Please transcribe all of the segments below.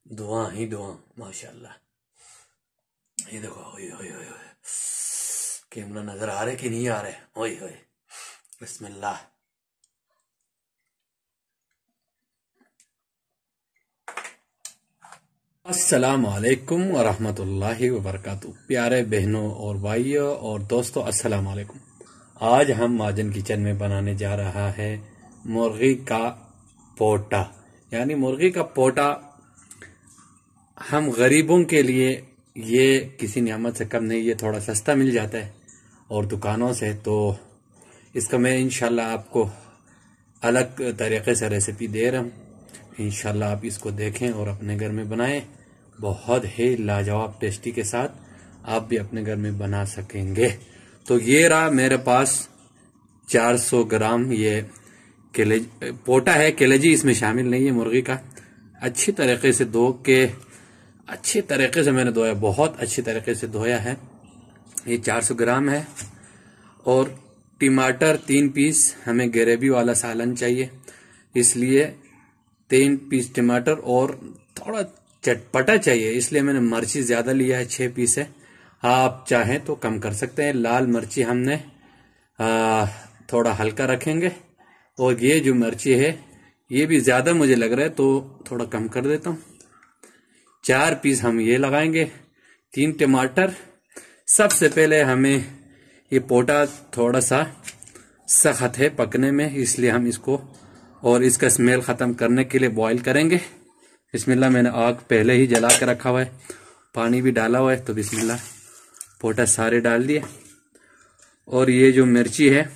धुआं ही धुआं माशाल्लाह। ये देखो, ओए ओए ओए ओए, कैमरा नजर आ रहे कि नहीं आ रहे? ओए ओए, बिस्मिल्लाह। अस्सलाम वालेकुम वरहमतुल्लाहि वबरकातुहू। प्यारे बहनों और भाइयों और दोस्तों, अस्सलाम वालेकुम। आज हम माजन किचन में बनाने जा रहा है मुर्गी का पोटा, यानी मुर्गी का पोटा। हम गरीबों के लिए ये किसी नियामत से कम नहीं, ये थोड़ा सस्ता मिल जाता है और दुकानों से। तो इसका मैं इंशाल्लाह आपको अलग तरीके से रेसिपी दे रहा हूँ। इंशाल्लाह आप इसको देखें और अपने घर में बनाएं। बहुत ही लाजवाब टेस्टी के साथ आप भी अपने घर में बना सकेंगे। तो ये रहा मेरे पास 400 ग्राम ये पोटा है। कलेजी इसमें शामिल नहीं है मुर्गी का। अच्छी तरीके से धो के, अच्छी तरीके से मैंने धोया, बहुत अच्छी तरीके से धोया है। ये 400 ग्राम है। और टमाटर 3 पीस, हमें ग्रेवी वाला सालन चाहिए, इसलिए 3 पीस टमाटर। और थोड़ा चटपटा चाहिए, इसलिए मैंने मिर्ची ज्यादा लिया है, 6 पीस है। आप चाहें तो कम कर सकते हैं। लाल मिर्ची हमने थोड़ा हल्का रखेंगे। और ये जो मिर्ची है ये भी ज्यादा मुझे लग रहा है, तो थोड़ा कम कर देता हूँ। 4 पीस हम ये लगाएंगे, 3 टमाटर। सबसे पहले हमें ये पोटा थोड़ा सा सख्त है पकने में, इसलिए हम इसको और इसका स्मेल खत्म करने के लिए बॉईल करेंगे। बिस्मिल्लाह। मैंने आग पहले ही जला के रखा हुआ है, पानी भी डाला हुआ है, तो बिस्मिल्लाह। पोटा सारे डाल दिए। और ये जो मिर्ची है,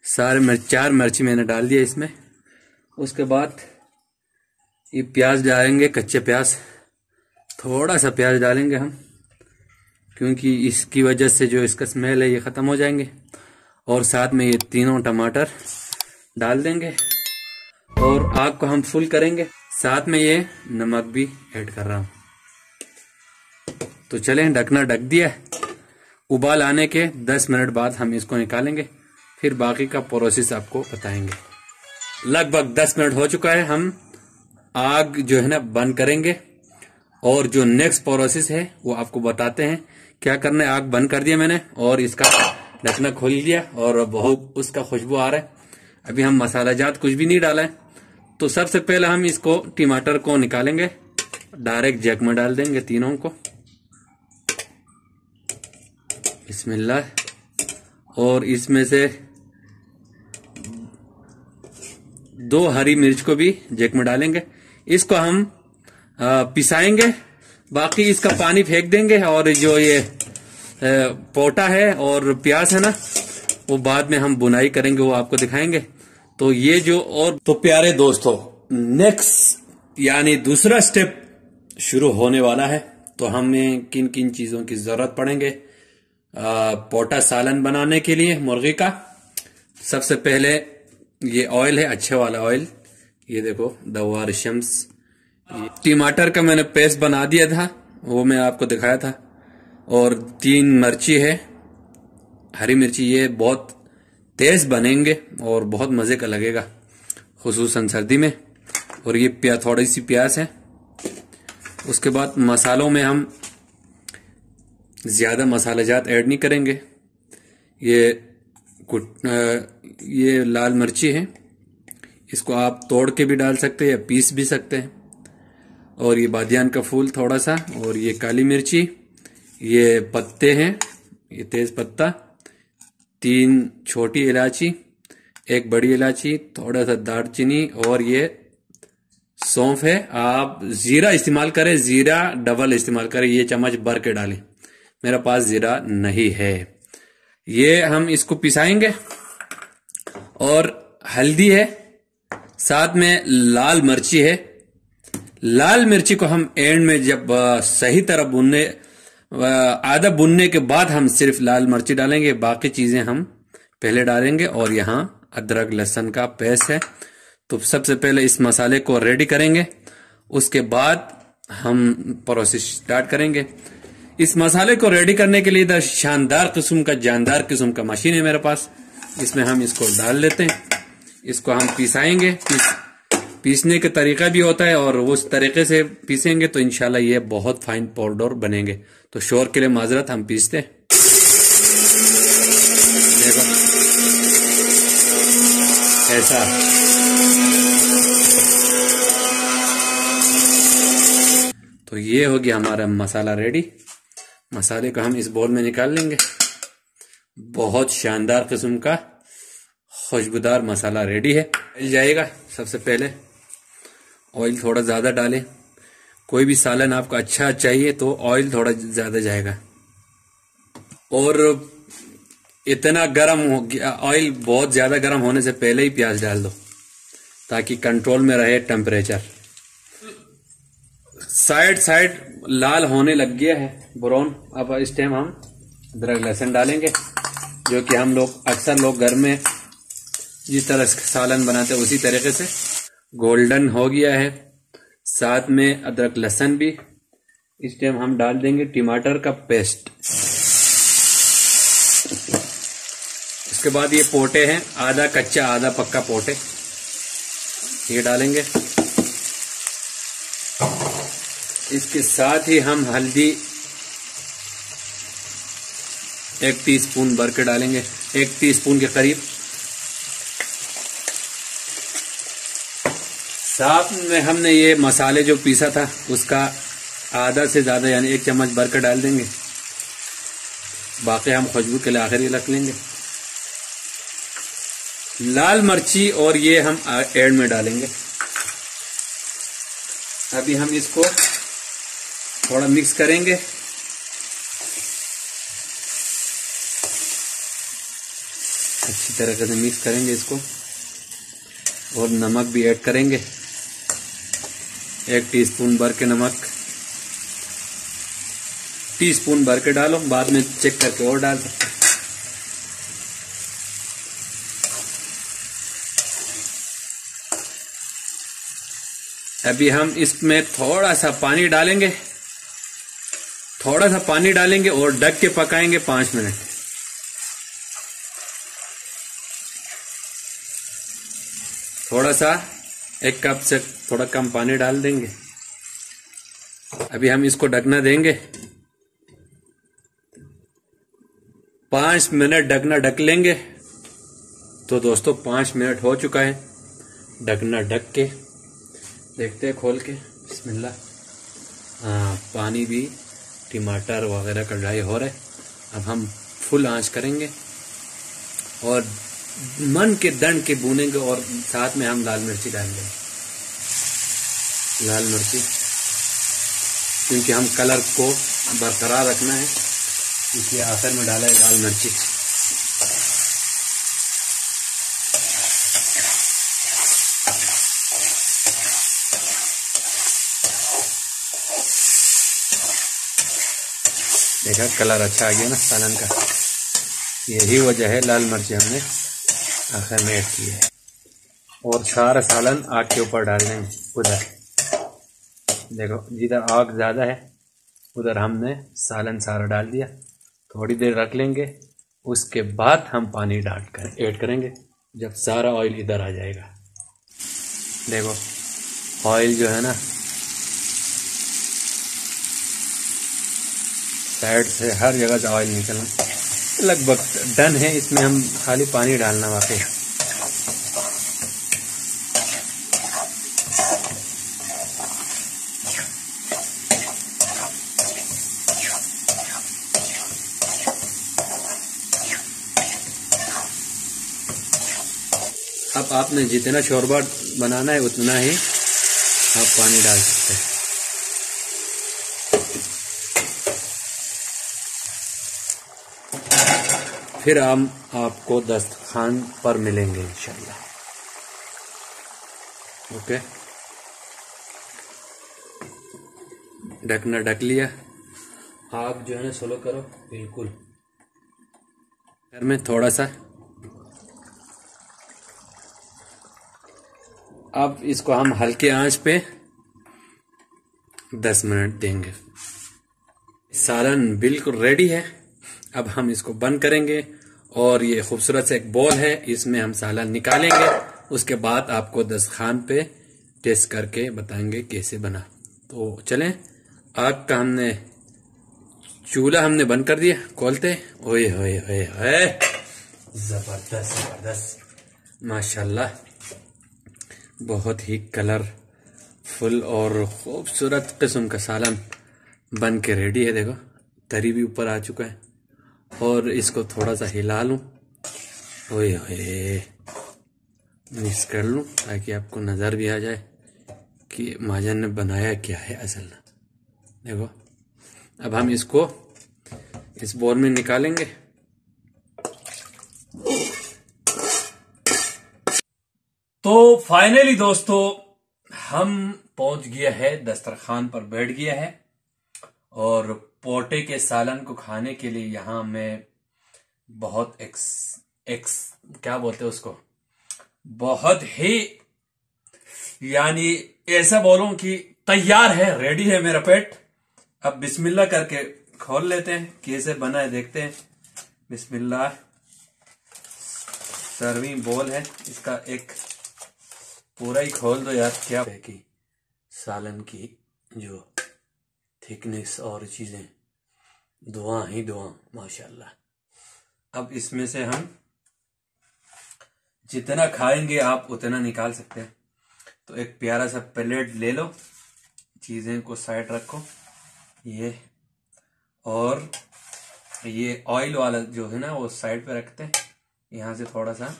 सारे 4 मिर्ची मैंने डाल दिया इसमें। उसके बाद ये प्याज डालेंगे, कच्चे प्याज, थोड़ा सा प्याज डालेंगे हम, क्योंकि इसकी वजह से जो इसका स्मेल है ये खत्म हो जाएंगे। और साथ में ये तीनों टमाटर डाल देंगे और आग को हम फुल करेंगे। साथ में ये नमक भी ऐड कर रहा हूं। तो चलें, ढकना ढक दिया। उबाल आने के 10 मिनट बाद हम इसको निकालेंगे, फिर बाकी का प्रोसेस आपको बताएंगे। लगभग 10 मिनट हो चुका है। हम आग जो है ना बंद करेंगे और जो नेक्स्ट प्रोसेस है वो आपको बताते हैं क्या करना है। आग बंद कर दिया मैंने और इसका ढकना खोल दिया और बहुत उसका खुशबू आ रहा है। अभी हम मसाला जात कुछ भी नहीं डाला है। तो सबसे पहले हम इसको टमाटर को निकालेंगे, डायरेक्ट जग में डाल देंगे तीनों को। बिस्मिल्लाह। और इसमें से 2 हरी मिर्च को भी जग में डालेंगे। इसको हम पिसाएंगे, बाकी इसका पानी फेंक देंगे। और जो ये पोटा है और प्याज है ना, वो बाद में हम बुनाई करेंगे, वो आपको दिखाएंगे। तो ये जो, और तो प्यारे दोस्तों, नेक्स्ट यानी दूसरा स्टेप शुरू होने वाला है। तो हमें किन किन चीजों की जरूरत पड़ेंगे पोटा सालन बनाने के लिए मुर्गी का। सबसे पहले ये ऑयल है, अच्छे वाला ऑयल, ये देखो दवार शम्स। टमाटर का मैंने पेस्ट बना दिया था, वो मैं आपको दिखाया था। और 3 मिर्ची है, हरी मिर्ची, ये बहुत तेज बनेंगे और बहुत मजे का लगेगा, खुसूसन सर्दी में। और ये थोड़ी सी प्याज है। उसके बाद मसालों में हम ज्यादा मसाला जात ऐड नहीं करेंगे। ये लाल मिर्ची है, इसको आप तोड़ के भी डाल सकते हैं या पीस भी सकते हैं। और ये बादियान का फूल थोड़ा सा, और ये काली मिर्ची, ये पत्ते हैं, ये तेज पत्ता, 3 छोटी इलायची, 1 बड़ी इलायची, थोड़ा सा दालचीनी, और ये सौंफ है। आप जीरा इस्तेमाल करें, जीरा डबल इस्तेमाल करें, ये चम्मच भर के डालें, मेरा पास जीरा नहीं है। ये हम इसको पिसाएंगे। और हल्दी है, साथ में लाल मिर्ची है। लाल मिर्ची को हम एंड में जब सही तरह भुनने, आधा भुनने के बाद हम सिर्फ लाल मिर्ची डालेंगे, बाकी चीजें हम पहले डालेंगे। और यहाँ अदरक लहसुन का पेस्ट है। तो सबसे पहले इस मसाले को रेडी करेंगे, उसके बाद हम प्रोसेस स्टार्ट करेंगे। इस मसाले को रेडी करने के लिए इधर शानदार किस्म का, जानदार किस्म का मशीन है मेरे पास। इसमें हम इसको डाल लेते हैं, इसको हम पिसाएंगे। पीसने का तरीका भी होता है और उस तरीके से पीसेंगे तो इंशाल्लाह ये बहुत फाइन पाउडर बनेंगे। तो शोर के लिए माजरत, हम पीसते हैं। देखो ऐसा तो ये हो गया हमारा मसाला रेडी। मसाले को हम इस बोल में निकाल लेंगे। बहुत शानदार किस्म का खुशबूदार मसाला रेडी है। मिल जाएगा। सबसे पहले ऑयल थोड़ा ज़्यादा डालें। कोई भी सालन आपको अच्छा चाहिए तो ऑयल थोड़ा ज़्यादा जाएगा। और इतना गर्म हो गया, ऑयल बहुत ज़्यादा गर्म होने से पहले ही प्याज डाल दो ताकि कंट्रोल में रहे टेम्परेचर। साइड लाल होने लग गया है, ब्राउन। अब इस टाइम हम अदरक लहसुन डालेंगे, जो कि हम लोग अक्सर लोग घर में जिस तरह सालन बनाते हैं उसी तरीके से। गोल्डन हो गया है, साथ में अदरक लहसुन भी। इस टाइम हम डाल देंगे टमाटर का पेस्ट। उसके बाद ये पोटे हैं, आधा कच्चा आधा पक्का पोटे, ये डालेंगे। इसके साथ ही हम हल्दी 1 टीस्पून भर के डालेंगे, 1 टीस्पून के करीब। साथ में हमने ये मसाले जो पीसा था उसका आधा से ज़्यादा यानी 1 चम्मच भर कर डाल देंगे। बाकी हम खुशबू के लिए आखिरी रख लेंगे। लाल मिर्ची और ये हम एंड में डालेंगे। अभी हम इसको थोड़ा मिक्स करेंगे। अच्छी तरीके से मिक्स करेंगे इसको और नमक भी ऐड करेंगे, 1 टीस्पून भर के नमक। टीस्पून भर के डालो, बाद में चेक करके और डाल सकते हैं। अभी हम इसमें थोड़ा सा पानी डालेंगे, और ढक के पकाएंगे 5 मिनट। थोड़ा सा 1 कप से थोड़ा कम पानी डाल देंगे। अभी हम इसको ढकना देंगे 5 मिनट, ढकना ढक लेंगे। तो दोस्तों 5 मिनट हो चुका है। ढकना ढक के देखते हैं, खोल के। बिस्मिल्लाह। हाँ, पानी भी टमाटर वगैरह का ड्राई हो रहा है। अब हम फुल आंच करेंगे और मन के दंड के भूनेंगे और साथ में हम लाल मिर्ची डाल देंगे। लाल मिर्ची क्योंकि हम कलर को बरकरार रखना है, इसलिए आखिर में डाला है लाल मिर्ची। देखा कलर अच्छा आ गया ना सालन का। यही वजह है लाल मिर्ची हमने आखिर में ऐड की है। और सारा सालन आग के ऊपर डाल देंगे। उधर देखो, जिधर आग ज़्यादा है उधर हमने सालन सारा डाल दिया। थोड़ी देर रख लेंगे, उसके बाद हम पानी ऐड करेंगे जब सारा ऑयल इधर आ जाएगा। देखो ऑयल जो है ना साइड से हर जगह से ऑयल निकलना लगभग डन है। इसमें हम खाली पानी डालना बाकी है। अब आपने जितना शोरबा बनाना है उतना ही आप पानी डाल सकते हैं। फिर हम आपको दस्तरखान पर मिलेंगे इंशाल्लाह। ओके, ढकना ढक लिया। आग जो है ना स्लो करो बिल्कुल। घर में थोड़ा सा अब इसको हम हल्के आंच पे 10 मिनट देंगे। सालन बिल्कुल रेडी है। अब हम इसको बंद करेंगे और ये खूबसूरत से एक बॉल है, इसमें हम सालन निकालेंगे। उसके बाद आपको दस्तरखान पे टेस्ट करके बताएंगे कैसे बना। तो चलें, आग का चूल्हा हमने बंद कर दिया, खोलते। ओए होए होए होए, जबरदस्त जबरदस्त माशाल्लाह, बहुत ही कलरफुल और खूबसूरत किस्म का सालन बन के रेडी है। देखो तरी भी ऊपर आ चुका है, और इसको थोड़ा सा हिला लूं, ओए होए, मिक्स कर लूं ताकि आपको नज़र भी आ जाए कि महाजन ने बनाया क्या है असल में। देखो अब हम इसको इस बोल में निकालेंगे। तो फाइनली दोस्तों हम पहुंच गया है, दस्तरखान पर बैठ गया है, और पोटे के सालन को खाने के लिए यहां मैं बहुत क्या बोलते हैं उसको, बहुत ही यानी ऐसा बोलूं कि तैयार है, रेडी है मेरा पेट। अब बिस्मिल्लाह करके खोल लेते हैं, कैसे बना है देखते हैं। बिस्मिल्लाह। सर्विंग बोल है इसका, एक पूरा ही खोल दो यार, क्या है कि सालन की जो थिकनेस और चीजें दुआ ही दुआ माशाल्लाह। अब इसमें से हम जितना खाएंगे आप उतना निकाल सकते हैं। तो एक प्यारा सा प्लेट ले लो, चीजें को साइड रखो, ये और ये ऑयल वाला जो है ना वो साइड पे रखते हैं। यहां से थोड़ा सा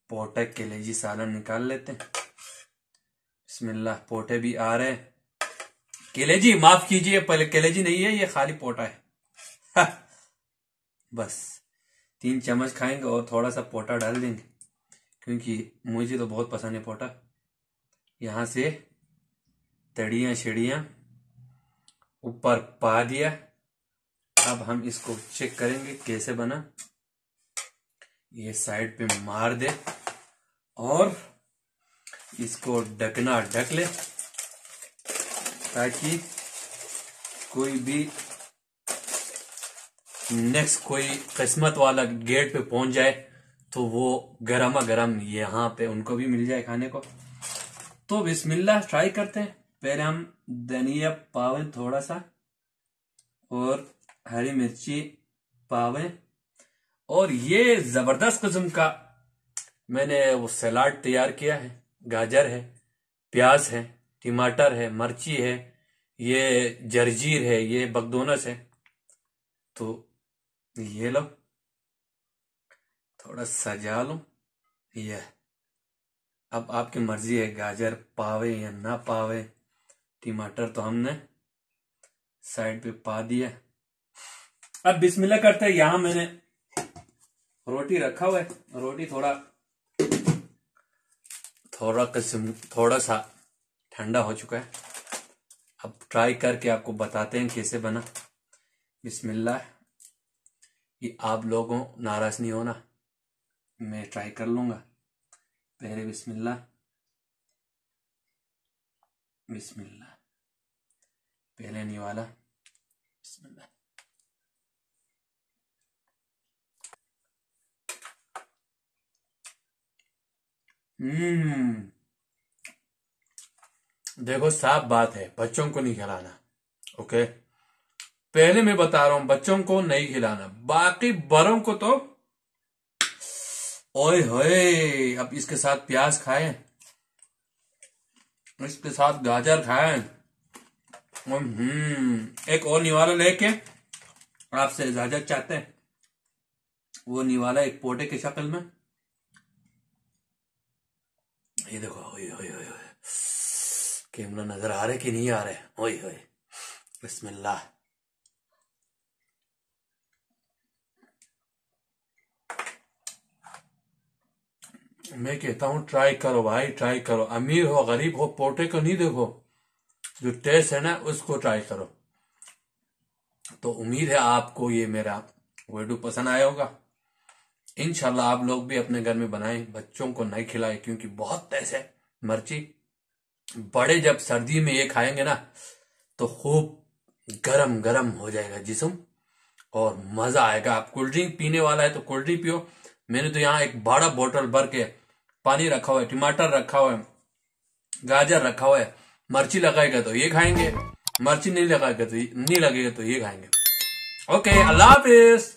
पोटे कलेजी सालन निकाल लेते हैं। बिस्मिल्लाह। पोटे भी आ रहे हैं, कलेजी माफ कीजिए, पहले कलेजी नहीं है ये, खाली पोटा है। बस 3 चम्मच खाएंगे और थोड़ा सा पोटा डाल देंगे, क्योंकि मुझे तो बहुत पसंद है पोटा। यहां से तड़ियां छिड़ियां ऊपर पा दिया। अब हम इसको चेक करेंगे कैसे बना। ये साइड पे मार दे और इसको ढकना ढक ले, ताकि कोई भी नेक्स्ट कोई किस्मत वाला गेट पे पहुंच जाए तो वो गरमा गरम यहाँ पे उनको भी मिल जाए खाने को। तो बिस्मिल्लाह ट्राई करते हैं। पहले हम धनिया पावे थोड़ा सा, और हरी मिर्ची पावे, और ये जबरदस्त किस्म का मैंने वो सलाद तैयार किया है। गाजर है, प्याज है, टमाटर है, मिर्ची है, ये जर्जीर है, ये बगदोनस है। तो ये लो, थोड़ा सजा लो ये। अब आपकी मर्जी है गाजर पावे या ना पावे। टमाटर तो हमने साइड पे पा दिया। अब बिस्मिल्लाह करते हैं। यहां मैंने रोटी रखा हुआ है, रोटी थोड़ा सा ठंडा हो चुका है। अब ट्राई करके आपको बताते हैं कैसे बना। बिस्मिल्लाह। ये आप लोगों नाराज नहीं होना, मैं ट्राई कर लूंगा। पहले बिस्मिल्लाह, बिस्मिल्लाह, पहले नहीं वाला, बिस्मिल्लाह। देखो साफ बात है, बच्चों को नहीं खिलाना, ओके। पहले मैं बता रहा हूं, बच्चों को नहीं खिलाना, बाकी बड़ों को तो ओए होए। अब इसके साथ प्याज खाएं, इसके साथ गाजर खाएं। एक और निवाला लेके आपसे इजाजत चाहते हैं। वो निवाला एक पोटे की शक्ल में, ये देखो। ओए होए होए, कैमरा नजर आ रहे कि नहीं आ रहे? ओए होए, बिस्मिल्लाह। मैं कहता हूं ट्राई करो भाई, ट्राई करो। अमीर हो गरीब हो, पोटे को नहीं देखो, जो टेस्ट है ना उसको ट्राई करो। तो उम्मीद है आपको ये मेरा वीडियो पसंद आया होगा। इंशाल्लाह आप लोग भी अपने घर में बनाएं, बच्चों को नहीं खिलाएं, क्योंकि बहुत तेज है मिर्ची। बड़े जब सर्दी में ये खाएंगे ना तो खूब गरम गरम हो जाएगा जिस्म और मजा आएगा। आप कोल्ड ड्रिंक पीने वाला है तो कोल्ड ड्रिंक पियो। मैंने तो यहाँ एक बड़ा बोतल भर के पानी रखा हुआ है, टमाटर रखा हुआ है, गाजर रखा हुआ है, मिर्ची लगाएगा तो ये खाएंगे, मिर्ची नहीं लगाएगा तो नहीं लगेगा तो ये खाएंगे। ओके, अल्लाह हाफिज।